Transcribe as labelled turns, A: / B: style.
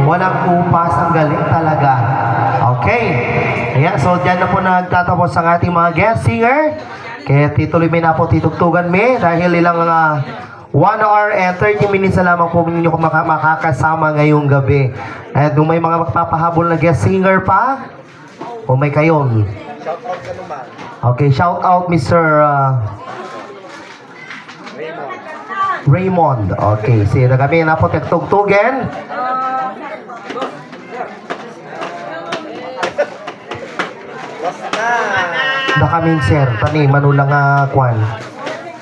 A: Walang upas, ang galing talaga. Okay. Ayan, so dyan na po nagtatapos ang ating mga guest singer. Kaya tituloy na po titugtugan me dahil ilang 1 hour and 30 minutes na lamang po ninyo kung makakasama ngayong gabi. At kung may mga magpapahabol na guest singer pa, o may kayon. Okay, shout out Mr. Raymond. Okay, sige na kami na po tugtugan. Da kaming sir, tani manulang kwan.